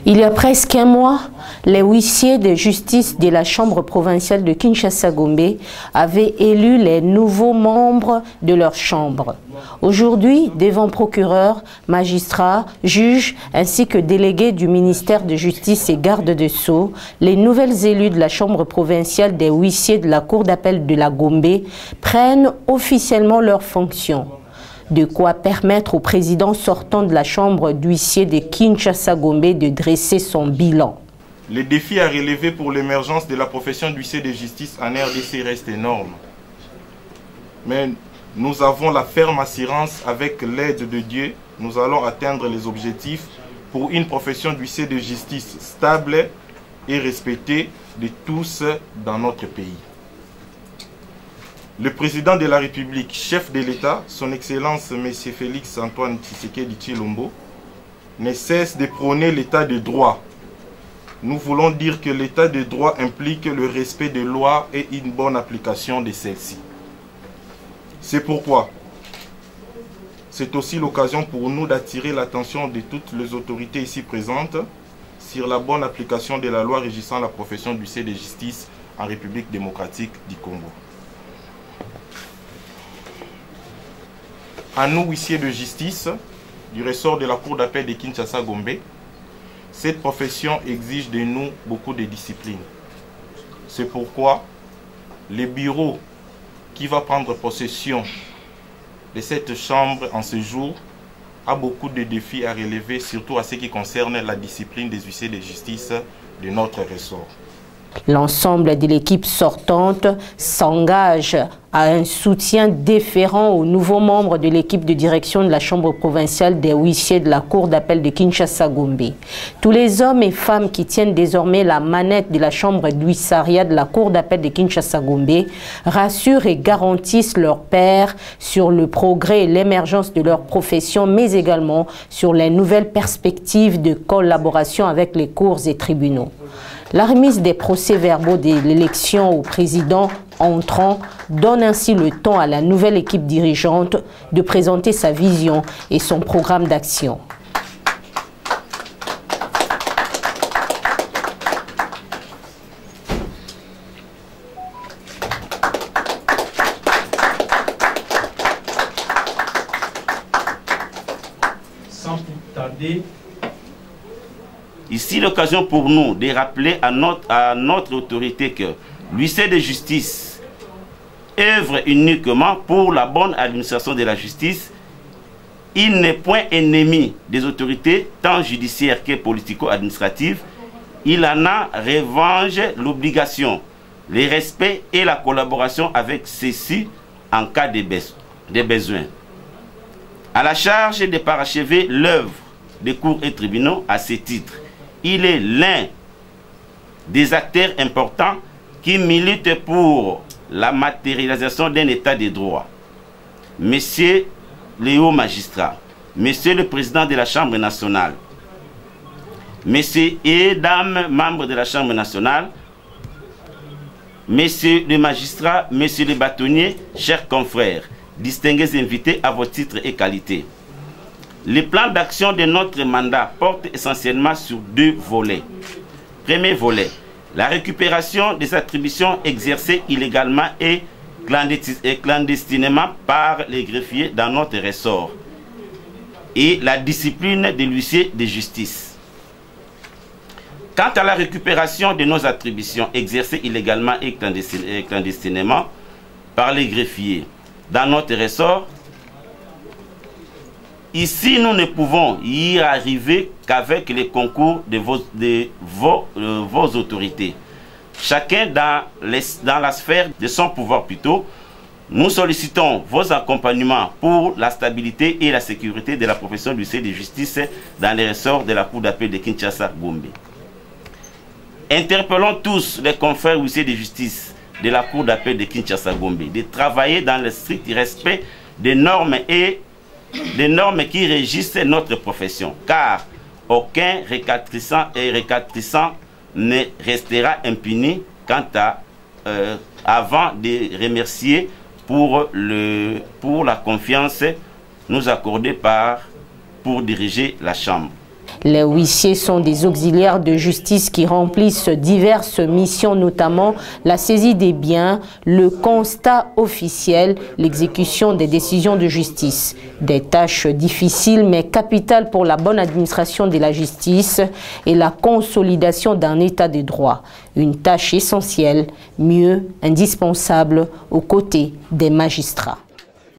Il y a presque un mois, les huissiers de justice de la Chambre provinciale de Kinshasa-Gombe avaient élu les nouveaux membres de leur chambre. Aujourd'hui, devant procureurs, magistrats, juges ainsi que délégués du ministère de Justice et garde de Sceaux, les nouvelles élus de la Chambre provinciale des huissiers de la Cour d'appel de la Gombe prennent officiellement leurs fonctions. De quoi permettre au président sortant de la chambre d'huissier de Kinshasa-Gombe de dresser son bilan. Les défis à relever pour l'émergence de la profession d'huissier de justice en RDC restent énormes. Mais nous avons la ferme assurance, avec l'aide de Dieu, nous allons atteindre les objectifs pour une profession d'huissier de justice stable et respectée de tous dans notre pays. Le président de la République, chef de l'État, son Excellence M. Félix Antoine Tshisekedi Tshilombo, ne cesse de prôner l'État de droit. Nous voulons dire que l'État de droit implique le respect des lois et une bonne application de celles-ci. C'est pourquoi c'est aussi l'occasion pour nous d'attirer l'attention de toutes les autorités ici présentes sur la bonne application de la loi régissant la profession d'huissier de justice en République démocratique du Congo. À nous, huissiers de justice, du ressort de la Cour d'appel de Kinshasa-Gombe, cette profession exige de nous beaucoup de discipline. C'est pourquoi le bureau qui va prendre possession de cette chambre en ce jour a beaucoup de défis à relever, surtout à ce qui concerne la discipline des huissiers de justice de notre ressort. L'ensemble de l'équipe sortante s'engage à un soutien déférent aux nouveaux membres de l'équipe de direction de la Chambre provinciale des huissiers de la Cour d'appel de Kinshasa-Gombe. Tous les hommes et femmes qui tiennent désormais la manette de la Chambre d'huissariat de la Cour d'appel de Kinshasa-Gombe rassurent et garantissent leurs pairs sur le progrès et l'émergence de leur profession, mais également sur les nouvelles perspectives de collaboration avec les cours et tribunaux. La remise des procès-verbaux de l'élection au président entrant donne ainsi le temps à la nouvelle équipe dirigeante de présenter sa vision et son programme d'action. Sans plus tarder, ici, l'occasion pour nous de rappeler à notre autorité que l'huissier de justice œuvre uniquement pour la bonne administration de la justice. Il n'est point ennemi des autorités, tant judiciaires que politico-administratives. Il en a revanche l'obligation, le respect et la collaboration avec ceux-ci en cas de besoin. À la charge de parachever l'œuvre des cours et tribunaux à ce titre. Il est l'un des acteurs importants qui militent pour la matérialisation d'un état de droit. Messieurs les hauts magistrats, Monsieur le Président de la Chambre nationale, Messieurs et Dames membres de la Chambre nationale, Messieurs les magistrats, Messieurs les bâtonniers, chers confrères, distingués invités à vos titres et qualités. Le plan d'action de notre mandat porte essentiellement sur deux volets. Premier volet, la récupération des attributions exercées illégalement et clandestinement par les greffiers dans notre ressort et la discipline des huissiers de justice. Quant à la récupération de nos attributions exercées illégalement et clandestinement par les greffiers dans notre ressort, ici, nous ne pouvons y arriver qu'avec le concours de vos autorités. Chacun dans la sphère de son pouvoir plutôt, nous sollicitons vos accompagnements pour la stabilité et la sécurité de la profession d'huissier de justice dans les ressorts de la Cour d'appel de Kinshasa-Gombe. Interpellons tous les confrères huissiers de justice de la Cour d'appel de Kinshasa-Gombe de travailler dans le strict respect des normes qui régissent notre profession, car aucun récalcitrant ne restera impuni avant de remercier pour la confiance nous accordée pour diriger la Chambre. Les huissiers sont des auxiliaires de justice qui remplissent diverses missions, notamment la saisie des biens, le constat officiel, l'exécution des décisions de justice. Des tâches difficiles mais capitales pour la bonne administration de la justice et la consolidation d'un état de droit. Une tâche essentielle, mieux indispensable aux côtés des magistrats.